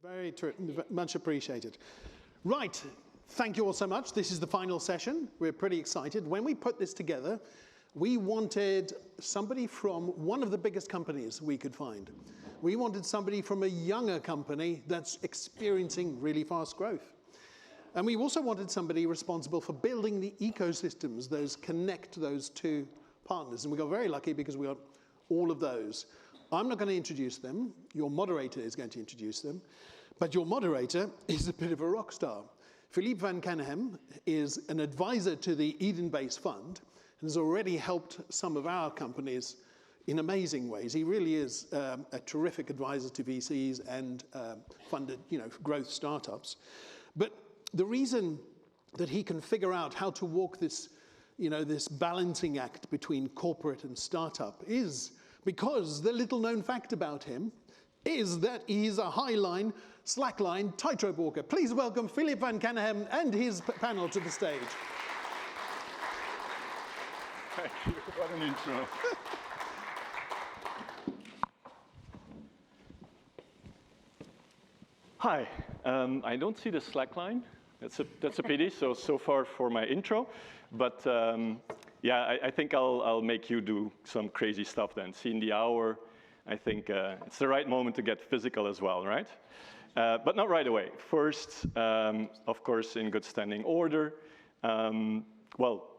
Very true, much appreciated. Right, thank you all so much. This is the final session. We're pretty excited. When we put this together, we wanted somebody from one of the biggest companies we could find. We wanted somebody from a younger company that's experiencing really fast growth. And we also wanted somebody responsible for building the ecosystems, those connect those two partners. And we got very lucky because we got all of those. I'm not going to introduce them. Your moderator is going to introduce them. But your moderator is a bit of a rock star. Philippe van Caneghem is an advisor to the Eden Base Fund and has already helped some of our companies in amazing ways. He really is a terrific advisor to VCs and funded, growth startups. But the reason that he can figure out how to walk this, this balancing act between corporate and startup is because the little known fact about him is that he's a highline, slackline, tightrope walker. Please welcome Philippe van Caneghem and his panel to the stage. Thank you. What an intro. Hi. I don't see the slackline. That's a pity. So far for my intro, but. Yeah, I think I'll make you do some crazy stuff then. Seeing the hour, I think it's the right moment to get physical as well, right? But not right away. First, of course, in good standing order. Well,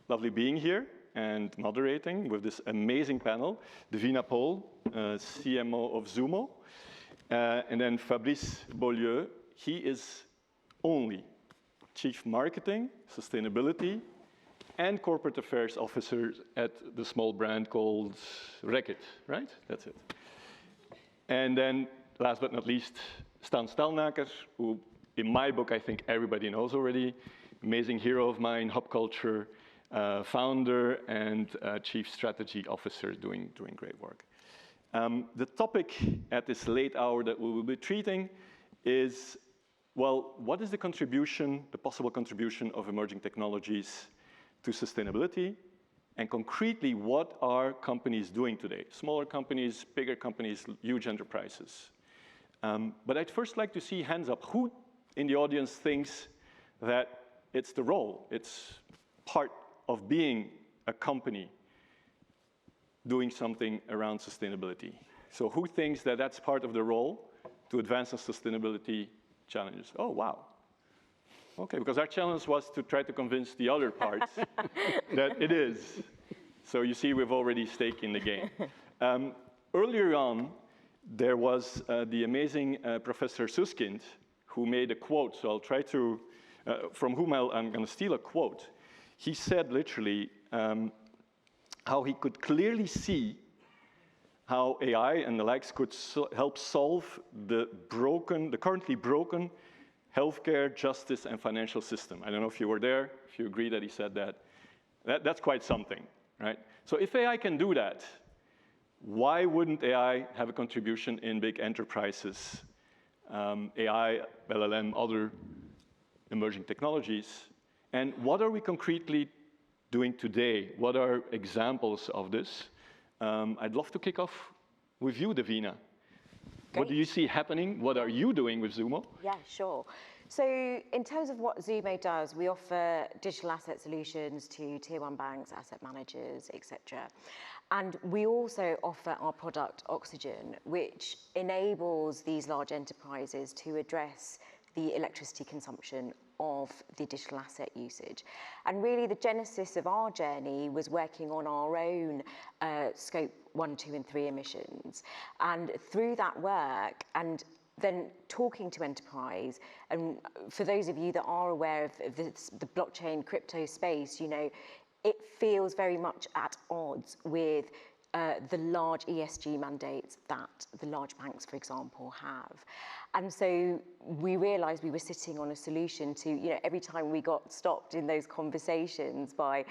lovely being here and moderating with this amazing panel. Davina Paul, CMO of Zumo. And then Fabrice Beaulieu, he is only Chief Marketing, Sustainability, and Corporate Affairs Officer at the small brand called Reckitt, right? That's it. And then, last but not least, Stan Stalnaker, who in my book I think everybody knows already, amazing hero of mine, Hop Culture, founder and Chief Strategy Officer doing great work. The topic at this late hour that we will be treating is, well, what is the contribution, the possible contribution of emerging technologies to sustainability, and concretely, what are companies doing today? Smaller companies, bigger companies, huge enterprises. But I'd first like to see hands up. Who in the audience thinks that it's the role, it's part of being a company doing something around sustainability? So who thinks that that's part of the role to advance the sustainability challenges? Oh, wow. Okay, because our challenge was to try to convince the other parts that it is. So you see, we've already stake in the game. Earlier on, there was the amazing Professor Suskind, who made a quote. So I'll try to, from whom I'm going to steal a quote. He said literally how he could clearly see how AI and the likes could help solve the currently broken healthcare, justice, and financial system. I don't know if you were there, if you agree that he said that. That's quite something, right? So if AI can do that, why wouldn't AI have a contribution in big enterprises? AI, LLM, other emerging technologies. And what are we concretely doing today? What are examples of this? I'd love to kick off with you, Davina. What do you see happening? What are you doing with Zumo? Yeah, sure. So in terms of what Zumo does, we offer digital asset solutions to tier one banks, asset managers, etc. And we also offer our product Oxygen, which enables these large enterprises to address the electricity consumption of the digital asset usage. And really the genesis of our journey was working on our own scope 1, 2, and 3 emissions. And through that work, and then talking to enterprise, and for those of you that are aware of the blockchain crypto space, it feels very much at odds with the large ESG mandates that the large banks, for example, have. And so we realized we were sitting on a solution to, every time we got stopped in those conversations by,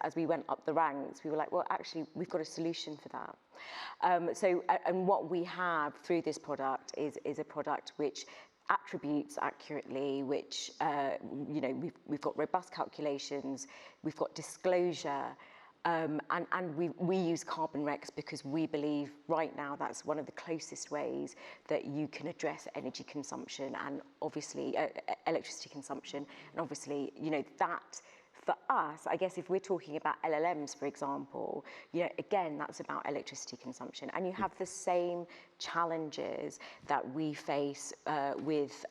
as we went up the ranks, we were like, well, actually, we've got a solution for that. And what we have through this product is a product which attributes accurately, which, we've got robust calculations, we've got disclosure, And we use carbon recs because we believe right now that's one of the closest ways that you can address energy consumption and obviously electricity consumption. And obviously, you know, that for us, I guess if we're talking about LLMs, for example, you know, again, that's about electricity consumption. And you have the same challenges that we face with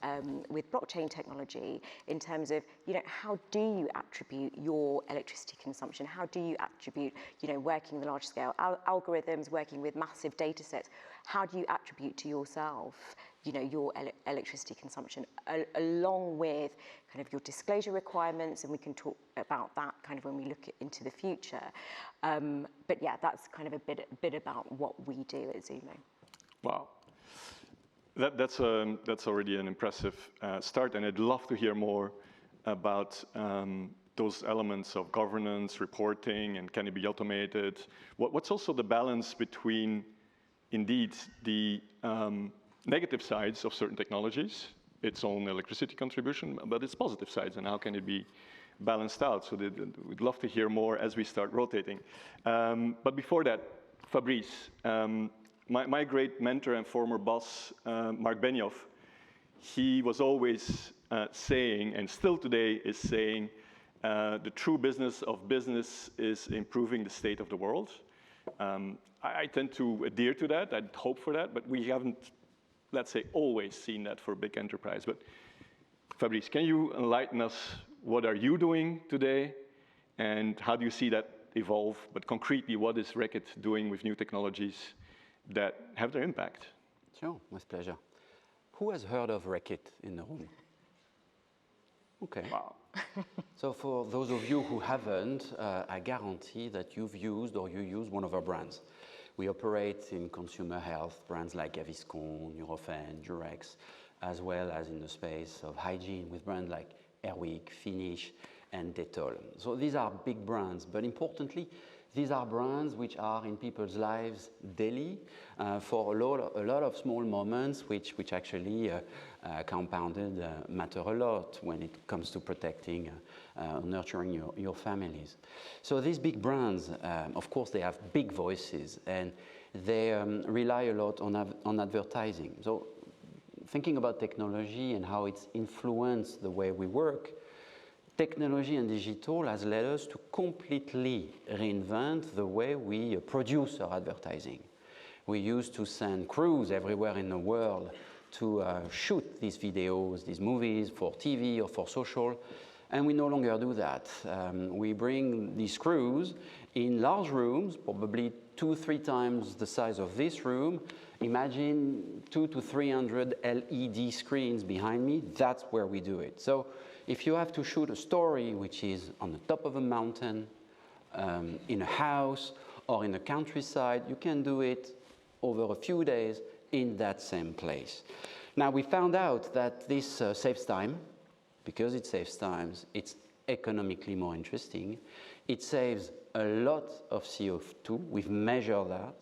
blockchain technology in terms of, you know, how do you attribute your electricity consumption? How do you attribute, you know, working with large scale algorithms, working with massive data sets? How do you attribute to yourself, you know, your electricity consumption, along with kind of your disclosure requirements, and we can talk about that kind of when we look into the future. But yeah, that's kind of a bit about what we do at Zumo. Wow, that's already an impressive start, and I'd love to hear more about those elements of governance, reporting, and can it be automated? What's also the balance between, indeed, the negative sides of certain technologies, its own electricity contribution, but its positive sides, and how can it be balanced out? So we'd love to hear more as we start rotating. But before that, Fabrice, my great mentor and former boss, Mark Benioff, he was always saying, and still today is saying, the true business of business is improving the state of the world. I tend to adhere to that, I'd hope for that, but we haven't, let's say, always seen that for big enterprise. But Fabrice, can you enlighten us, what are you doing today, and how do you see that evolve? But concretely, what is Reckitt doing with new technologies that have their impact? Sure, with pleasure. Who has heard of Reckitt in the room? Okay. Wow. So for those of you who haven't, I guarantee that you've used or you use one of our brands. We operate in consumer health, brands like Gaviscon, Nurofen, Durex, as well as in the space of hygiene with brands like Airwick, Finish, and Dettol. So these are big brands, but importantly, these are brands which are in people's lives daily for a lot of small moments which actually compounded matter a lot when it comes to protecting, nurturing your families. So these big brands, of course, they have big voices and they rely a lot on advertising. So thinking about technology and how it's influenced the way we work, technology and digital has led us to completely reinvent the way we produce our advertising. We used to send crews everywhere in the world to shoot these videos, these movies for TV or for social, and we no longer do that. We bring these crews in large rooms, probably 2-3 times the size of this room. Imagine 200 to 300 LED screens behind me. That's where we do it. So if you have to shoot a story which is on the top of a mountain, in a house, or in the countryside, you can do it over a few days in that same place. Now, we found out that this saves time. Because it saves time, it's economically more interesting. It saves a lot of CO2. We've measured that.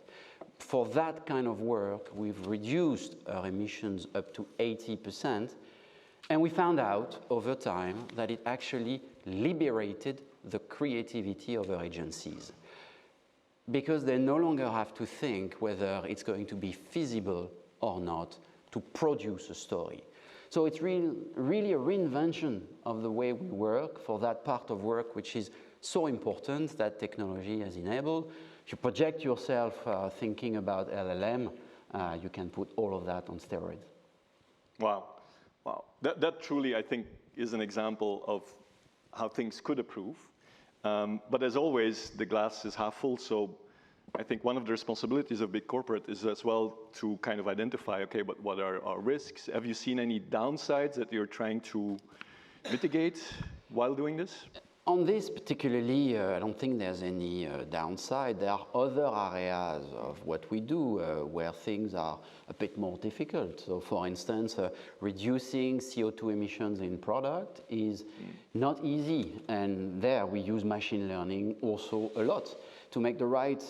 For that kind of work, we've reduced our emissions up to 80%. And we found out over time that it actually liberated the creativity of our agencies, because they no longer have to think whether it's going to be feasible or not to produce a story. So it's really a reinvention of the way we work for that part of work which is so important that technology has enabled. If you project yourself thinking about LLM, you can put all of that on steroids. Wow. Wow. That truly, I think, is an example of how things could improve. But as always, the glass is half full, so I think one of the responsibilities of big corporate is as well to kind of identify, okay, but what are our risks? Have you seen any downsides that you're trying to mitigate while doing this? On this particularly, I don't think there's any downside. There are other areas of what we do where things are a bit more difficult. So for instance, reducing CO2 emissions in product is not easy. And there we use machine learning also a lot to make the right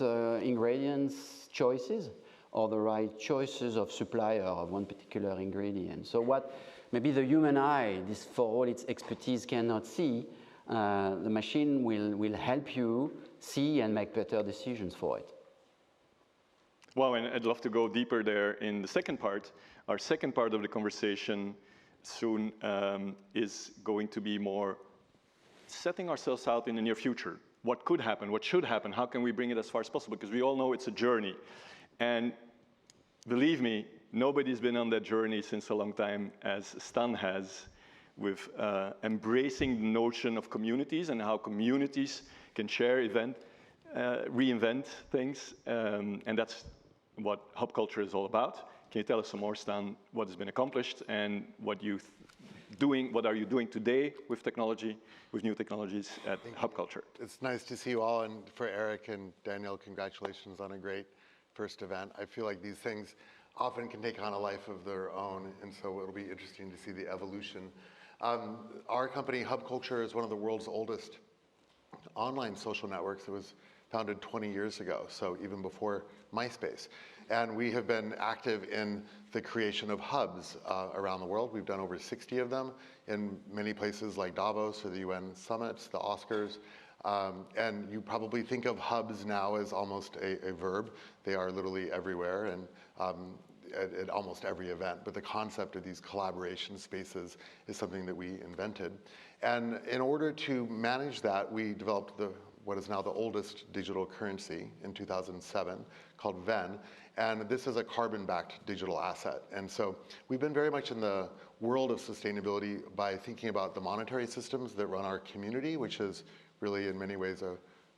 ingredients choices or the right choices of supplier of one particular ingredient. So what maybe the human eye, this for all its expertise, cannot see, the machine will help you see and make better decisions for it. Well, and I'd love to go deeper there in the second part. Our second part of the conversation soon is going to be more setting ourselves out in the near future. What could happen? What should happen? How can we bring it as far as possible? Because we all know it's a journey. And believe me, nobody's been on that journey since a long time as Stan has, with embracing the notion of communities and how communities can share, reinvent things. And that's what hub culture is all about. Can you tell us some more, Stan, what has been accomplished and what are you doing today with technology, with new technologies at hub culture? It's nice to see you all, and for Eric and Daniel, congratulations on a great first event. I feel like these things often can take on a life of their own, and so it'll be interesting to see the evolution. Our company, Hub Culture, is one of the world's oldest online social networks. It was founded 20 years ago, so even before MySpace. And we have been active in the creation of hubs around the world. We've done over 60 of them in many places like Davos or the UN summits, the Oscars. And you probably think of hubs now as almost a verb. They are literally everywhere and at almost every event. But the concept of these collaboration spaces is something that we invented. And in order to manage that, we developed what is now the oldest digital currency in 2007 called VEN. And this is a carbon-backed digital asset. And so we've been very much in the world of sustainability by thinking about the monetary systems that run our community, which is really in many ways a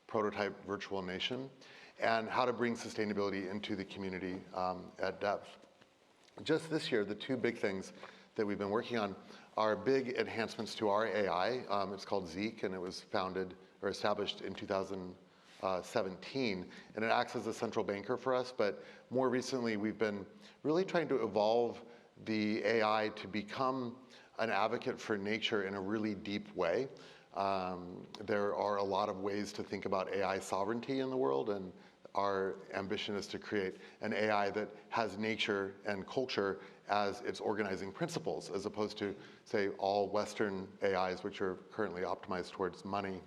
prototype virtual nation, and how to bring sustainability into the community at depth. Just this year, the two big things that we've been working on are big enhancements to our AI. It's called Zeek, and it was founded or established in 2017, and it acts as a central banker for us. But more recently, we've been really trying to evolve the AI to become an advocate for nature in a really deep way. There are a lot of ways to think about AI sovereignty in the world, and our ambition is to create an AI that has nature and culture as its organizing principles, as opposed to, say, all Western AIs, which are currently optimized towards money,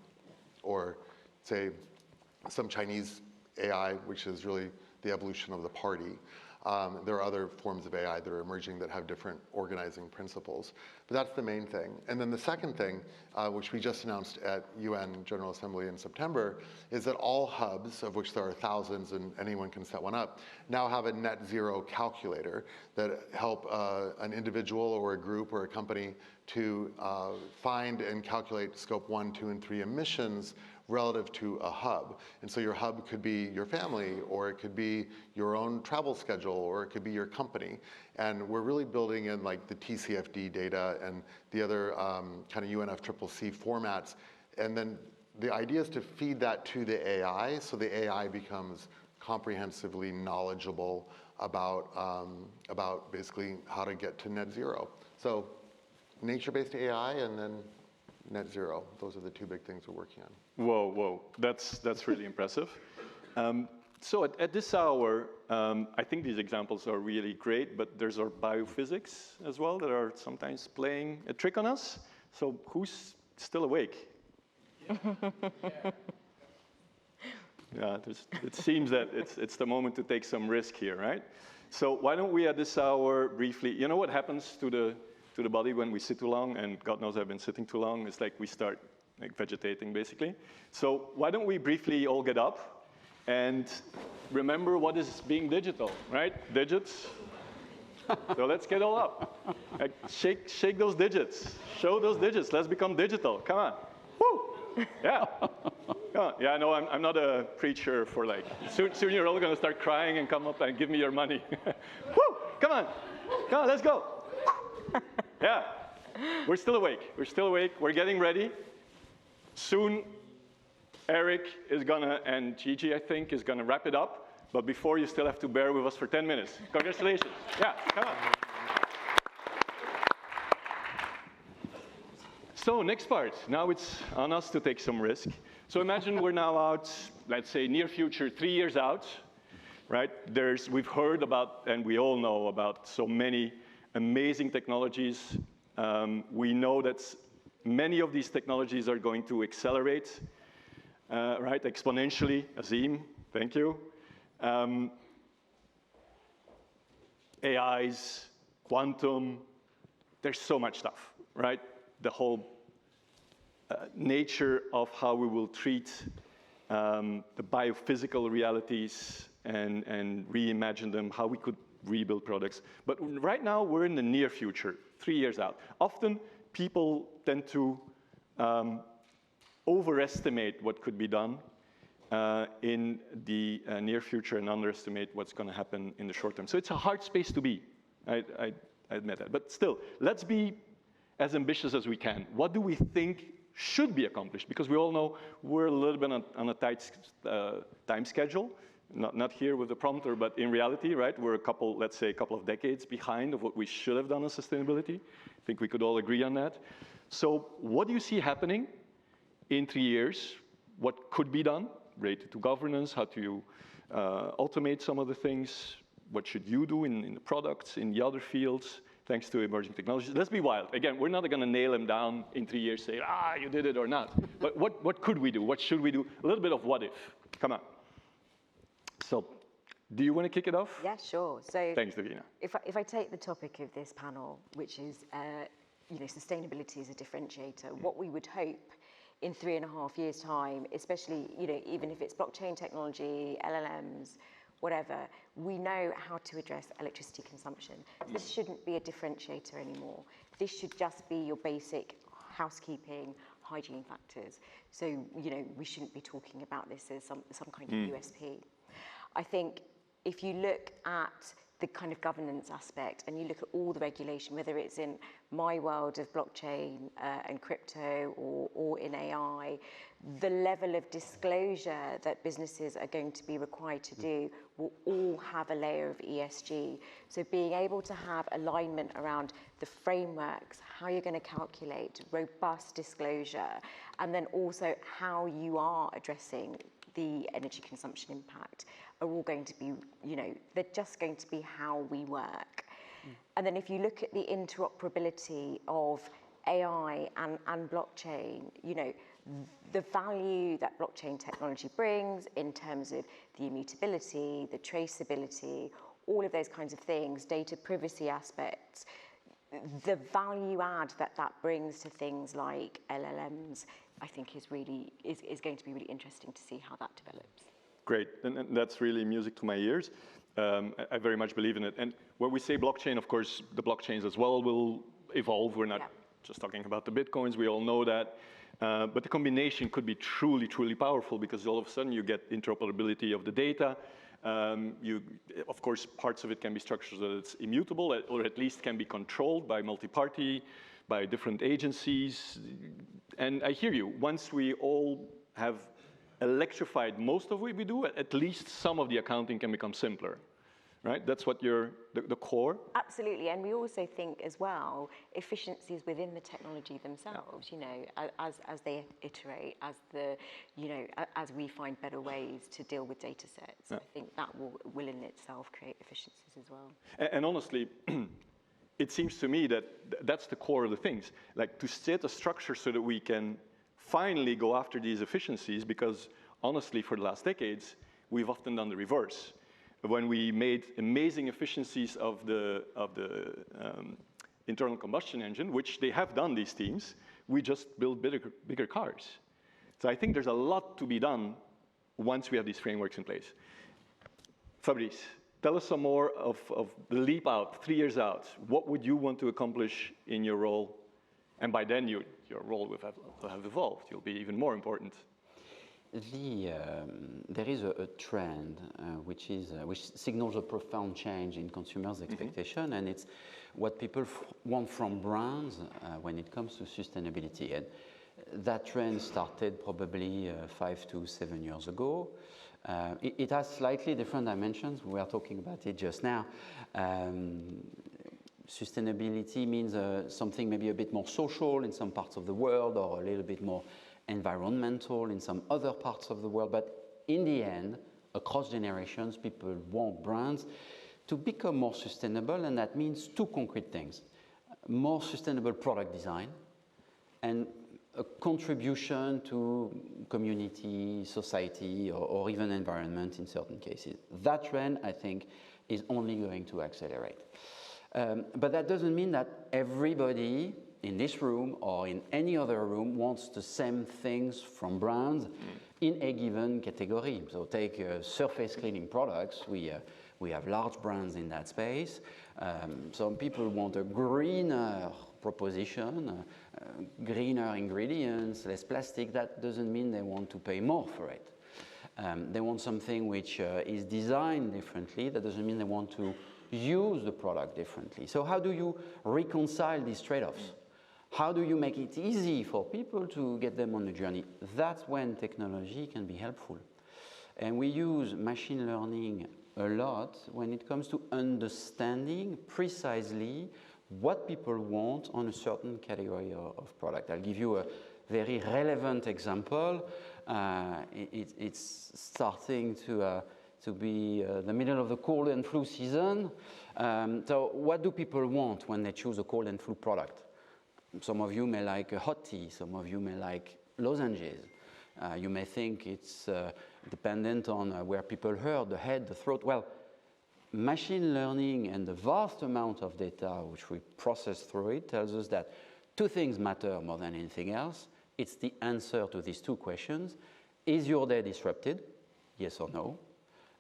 or, say, some Chinese AI, which is really the evolution of the party. There are other forms of AI that are emerging that have different organizing principles. But that's the main thing. And then the second thing, which we just announced at UN General Assembly in September, is that all hubs, of which there are thousands and anyone can set one up, now have a net zero calculator that help an individual or a group or a company to find and calculate scope 1, 2, and 3 emissions relative to a hub. And so your hub could be your family, or it could be your own travel schedule, or it could be your company. And we're really building in like the TCFD data and the other kind of UNFCCC formats. And then the idea is to feed that to the AI, so the AI becomes comprehensively knowledgeable about basically how to get to net zero. So nature-based AI and then net zero. Those are the two big things we're working on. Whoa, that's really impressive. So at this hour, I think these examples are really great, but there's our biophysics as well that are sometimes playing a trick on us. So who's still awake? Yeah, it seems that it's the moment to take some risk here, right? So why don't we at this hour briefly, you know what happens to the body when we sit too long, and God knows I've been sitting too long, it's like we start like vegetating basically. So why don't we briefly all get up and remember what is being digital, right? Digits. So let's get all up. Like, shake those digits. Show those digits. Let's become digital. Come on. Woo! Yeah. Come on. Yeah, no, I'm not a preacher for like, soon you're all gonna start crying and come up and give me your money. Woo! Come on. Come on, let's go. Yeah. We're still awake. We're still awake. We're getting ready. Soon, Eric is gonna, and Gigi, I think, is gonna wrap it up. But before, you still have to bear with us for 10 minutes. Congratulations. Yeah, come on. So next part. Now it's on us to take some risk. So imagine we're now out, let's say near future, 3 years out, right? We've heard about, and we all know about so many amazing technologies. We know that many of these technologies are going to accelerate, right, exponentially. Azim, thank you. AIs, quantum, there's so much stuff, right? The whole nature of how we will treat the biophysical realities and reimagine them, how we could rebuild products. But right now, we're in the near future, 3 years out. Often, people tend to overestimate what could be done in the near future and underestimate what's going to happen in the short term. So it's a hard space to be. I admit that. But still, let's be as ambitious as we can. What do we think should be accomplished? Because we all know we're a little bit on a tight time schedule. Not here with the prompter, but in reality, right? We're let's say a couple of decades behind of what we should have done on sustainability. I think we could all agree on that. So what do you see happening in 3 years? What could be done related to governance? How to automate some of the things? What should you do in the products, in the other fields, thanks to emerging technologies? Let's be wild. Again, we're not going to nail them down in 3 years, say, you did it or not. But what could we do? What should we do? A little bit of what if. Come on. So, do you want to kick it off? Yeah, sure. So, thanks, Davina. If I take the topic of this panel, which is sustainability as a differentiator, what we would hope in 3.5 years' time, especially even if it's blockchain technology, LLMs, whatever, we know how to address electricity consumption. This shouldn't be a differentiator anymore. This should just be your basic housekeeping, hygiene factors. So we shouldn't be talking about this as some kind of USP. I think if you look at the kind of governance aspect and you look at all the regulation, whether it's in my world of blockchain and crypto or in AI, the level of disclosure that businesses are going to be required to do will all have a layer of ESG. So being able to have alignment around the frameworks, how you're going to calculate robust disclosure, and then also how you are addressing the energy consumption impact are all going to be, they're just going to be how we work. And then if you look at the interoperability of AI and blockchain, the value that blockchain technology brings in terms of the immutability, the traceability, all of those kinds of things, data privacy aspects, the value add that brings to things like LLMs, I think is going to be really interesting to see how that develops. Great, and that's really music to my ears. I very much believe in it. And when we say blockchain, of course, the blockchains as well will evolve. We're not just talking about the Bitcoins, we all know that. But the combination could be truly, truly powerful because all of a sudden you get interoperability of the data. Of course, parts of it can be structured so that it's immutable or at least can be controlled by multi-party, by different agencies. And I hear you, once we all have electrified most of what we do, at least some of the accounting can become simpler, right? That's what the core? Absolutely, and we also think as well, efficiencies within the technology themselves, as they iterate, as we find better ways to deal with data sets. I think that will in itself create efficiencies as well. And honestly, it seems to me that that's the core of the things, like to set a structure so that we can finally go after these efficiencies, because honestly, for the last decades, we've often done the reverse. When we made amazing efficiencies of the internal combustion engine, which they have done, these teams, we just build bigger cars. So I think there's a lot to be done once we have these frameworks in place. Fabrice, tell us some more of the leap out, 3 years out. What would you want to accomplish in your role? And by then, your role will have evolved. You'll be even more important. There is a trend which signals a profound change in consumers' expectation, and it's what people want from brands when it comes to sustainability. And that trend started probably 5 to 7 years ago. It has slightly different dimensions. We were talking about it just now. Sustainability means something maybe a bit more social in some parts of the world, or a little bit more environmental in some other parts of the world. But in the end, across generations, people want brands to become more sustainable, and that means two concrete things: more sustainable product design and a contribution to community, society, or even environment in certain cases. That trend, I think, is only going to accelerate. But that doesn't mean that everybody in this room or in any other room wants the same things from brands in a given category. So take surface cleaning products. We have large brands in that space. Some people want a greener proposition, greener ingredients, less plastic. That doesn't mean they want to pay more for it. They want something which is designed differently. That doesn't mean they want to use the product differently. So how do you reconcile these trade-offs? How do you make it easy for people to get them on the journey? That's when technology can be helpful. And we use machine learning a lot when it comes to understanding precisely what people want on a certain category of product. I'll give you a very relevant example. It's starting to be the middle of the cold and flu season. So what do people want when they choose a cold and flu product? Some of you may like a hot tea. Some of you may like lozenges. You may think it's dependent on where people hurt, the head, the throat. Well, machine learning and the vast amount of data which we process through it tells us that two things matter more than anything else. It's the answer to these two questions. Is your day disrupted? Yes or no?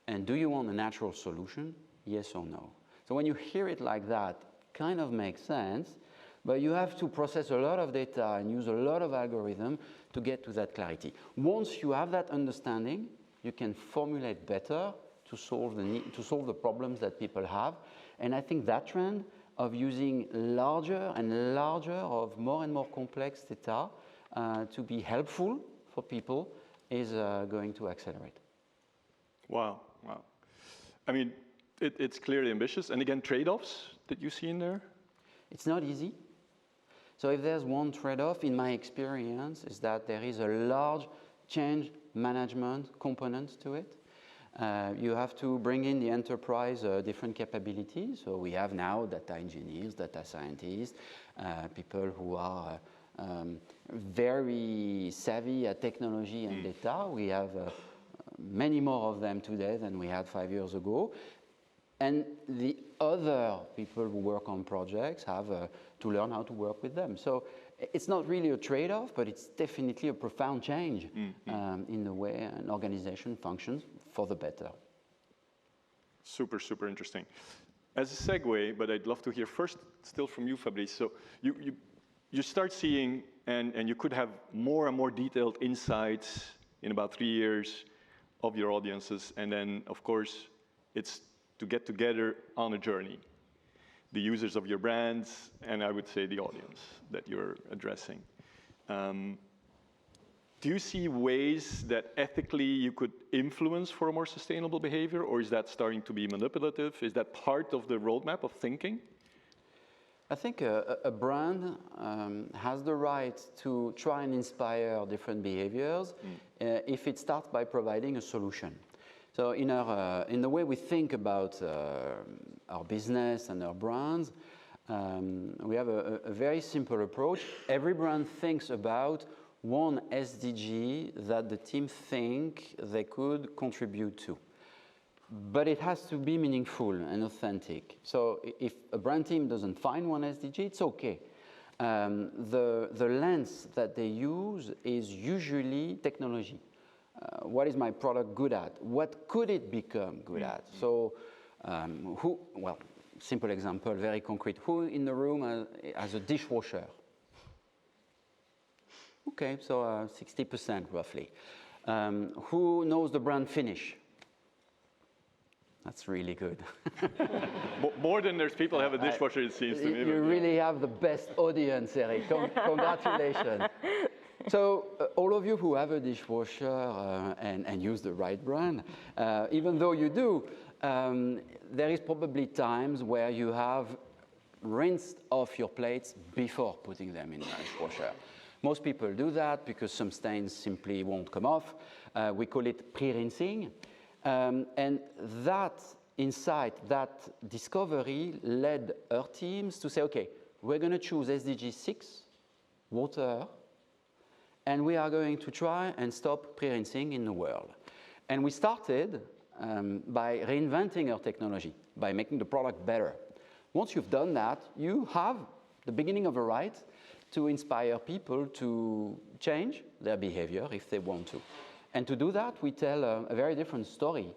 And do you want a natural solution? Yes or no? So when you hear it like that, it kind of makes sense, but you have to process a lot of data and use a lot of algorithm to get to that clarity. Once you have that understanding, you can formulate better to solve the problems that people have. And I think that trend of using larger and larger of more and more complex data to be helpful for people is going to accelerate. Wow. I mean, it's clearly ambitious. And again, trade-offs that you see in there? It's not easy. So if there's one trade-off, in my experience, is that there is a large change management component to it. You have to bring in the enterprise different capabilities. So we have now data engineers, data scientists, people who are very savvy at technology and data. We have many more of them today than we had 5 years ago. And the other people who work on projects have to learn how to work with them. So it's not really a trade-off, but it's definitely a profound change in the way an organization functions for the better. Super, super interesting. As a segue, but I'd love to hear first still from you, Fabrice. So you start seeing, and you could have more and more detailed insights in about 3 years of your audiences. And then, of course, it's to get together on a journey. The users of your brands, and I would say the audience that you're addressing. Do you see ways that ethically you could influence for a more sustainable behavior, or is that starting to be manipulative? Is that part of the roadmap of thinking? I think a brand has the right to try and inspire different behaviors if it starts by providing a solution. So in the way we think about our business and our brands, we have a very simple approach. Every brand thinks about one SDG that the team think they could contribute to. But it has to be meaningful and authentic. So if a brand team doesn't find one SDG, it's okay. The lens that they use is usually technology. What is my product good at? What could it become good at? So simple example, very concrete. Who in the room has a dishwasher? Okay, so 60% roughly. Who knows the brand Finish? That's really good. More than there's people have a dishwasher, it seems to me. You really have the best audience, Eric. Congratulations. So all of you who have a dishwasher and use the right brand, even though you do, there is probably times where you have rinsed off your plates before putting them in the dishwasher. Most people do that because some stains simply won't come off. We call it pre-rinsing. And that insight, that discovery led our teams to say, okay, we're going to choose SDG 6 water, and we are going to try and stop pre-rinsing in the world. And we started by reinventing our technology, by making the product better. Once you've done that, you have the beginning of a right to inspire people to change their behavior if they want to. And to do that, we tell a very different story.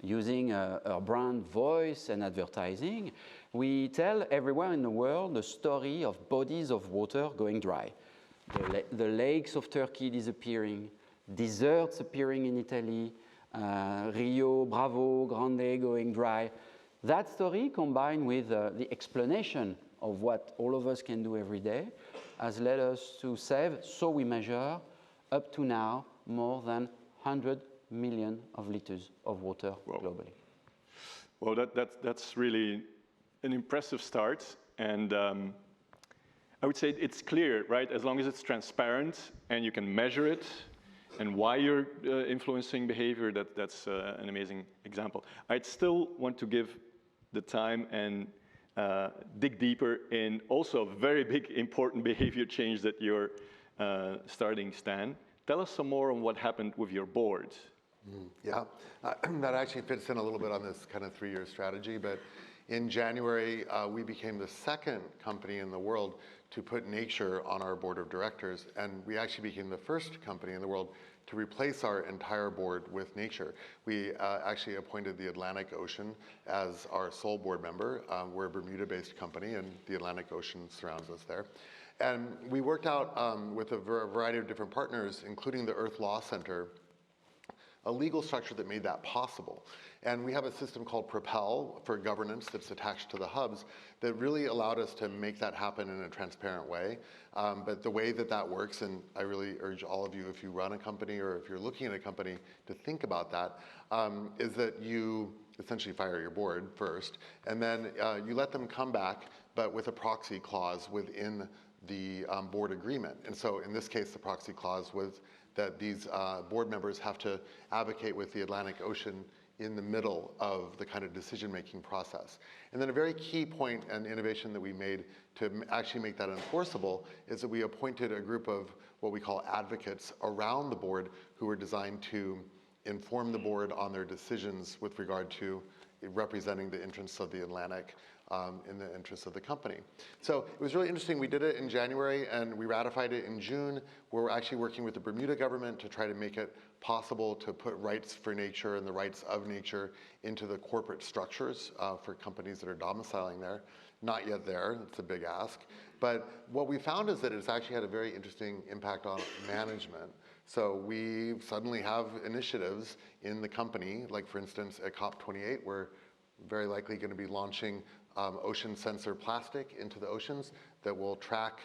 Using our brand voice and advertising, we tell everywhere in the world the story of bodies of water going dry. The lakes of Turkey disappearing, deserts appearing in Italy, Rio, Bravo, Grande going dry. That story, combined with the explanation of what all of us can do every day, has led us to save, so we measure, up to now, more than 100 million of liters of water globally. Well, that's really an impressive start. And I would say it's clear, right? As long as it's transparent and you can measure it and why you're influencing behavior, that's an amazing example. I'd still want to give the time and dig deeper in also a very big, important behavior change that you're starting, Stan. Tell us some more on what happened with your board. Yeah, that actually fits in a little bit on this kind of 3-year strategy, but in January, we became the second company in the world to put nature on our board of directors, and we actually became the first company in the world to replace our entire board with nature. We actually appointed the Atlantic Ocean as our sole board member. We're a Bermuda-based company, and the Atlantic Ocean surrounds us there. And we worked out with a variety of different partners, including the Earth Law Center, a legal structure that made that possible. And we have a system called Propel for governance that's attached to the hubs that really allowed us to make that happen in a transparent way. But the way that that works, and I really urge all of you, if you run a company or if you're looking at a company, to think about that, is that you essentially fire your board first, and then you let them come back, but with a proxy clause within the board agreement. And so in this case, the proxy clause was that these board members have to advocate with the Atlantic Ocean in the middle of the kind of decision-making process. And then a very key point and innovation that we made to actually make that enforceable is that we appointed a group of what we call advocates around the board who were designed to inform the board on their decisions with regard to representing the interests of the Atlantic in the interests of the company. So it was really interesting. We did it in January and we ratified it in June. We're actually working with the Bermuda government to try to make it possible to put rights for nature and the rights of nature into the corporate structures for companies that are domiciling there. Not yet there, it's a big ask. But what we found is that it's actually had a very interesting impact on management. So we suddenly have initiatives in the company, like for instance at COP28, we're very likely going to be launching ocean sensor plastic into the oceans that will track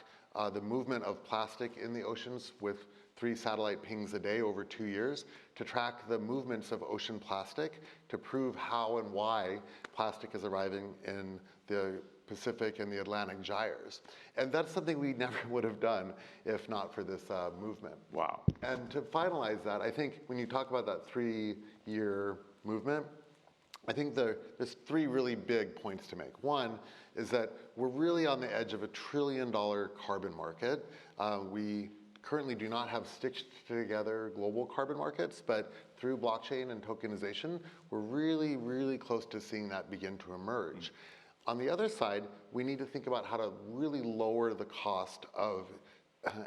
the movement of plastic in the oceans with 3 satellite pings a day over 2 years to track the movements of ocean plastic to prove how and why plastic is arriving in the Pacific and the Atlantic gyres. And that's something we never would have done if not for this movement. Wow. And to finalize that, I think when you talk about that 3-year movement, I think there's 3 really big points to make. One is that we're really on the edge of a $1 trillion carbon market. We currently do not have stitched together global carbon markets, but through blockchain and tokenization, we're really, really close to seeing that begin to emerge. On the other side, we need to think about how to really lower the cost of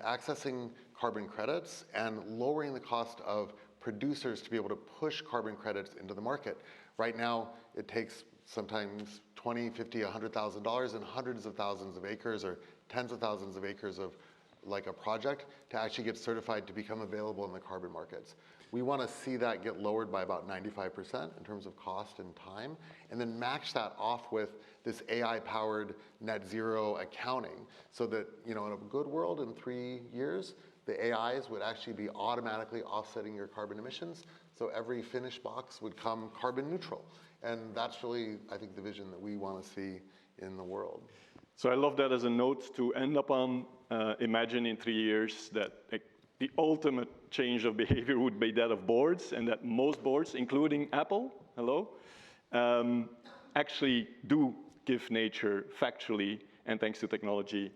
accessing carbon credits and lowering the cost of producers to be able to push carbon credits into the market. Right now, it takes sometimes $20,000, $50,000, $100,000 and hundreds of thousands of acres or tens of thousands of acres of like a project to actually get certified to become available in the carbon markets. We want to see that get lowered by about 95% in terms of cost and time, and then match that off with this AI-powered net zero accounting so that, you know, in a good world in 3 years, the AIs would actually be automatically offsetting your carbon emissions. So every finished box would come carbon neutral. And that's really, I think, the vision that we want to see in the world. So I love that as a note to end up on. Imagine in 3 years that the ultimate change of behavior would be that of boards, and that most boards, including Apple, hello, actually do give nature factually, and thanks to technology,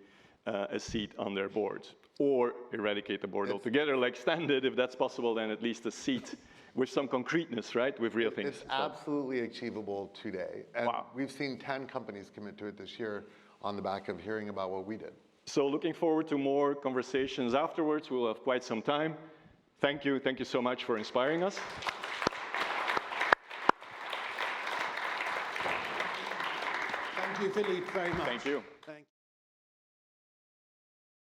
a seat on their board, or eradicate the board altogether, like Stan did. If that's possible, then at least a seat with some concreteness, right, with real things. It's absolutely achievable today. And Wow. we've seen 10 companies commit to it this year on the back of hearing about what we did. So looking forward to more conversations afterwards. We'll have quite some time. Thank you so much for inspiring us. Thank you, Philippe, very much. Thank you. Thank you.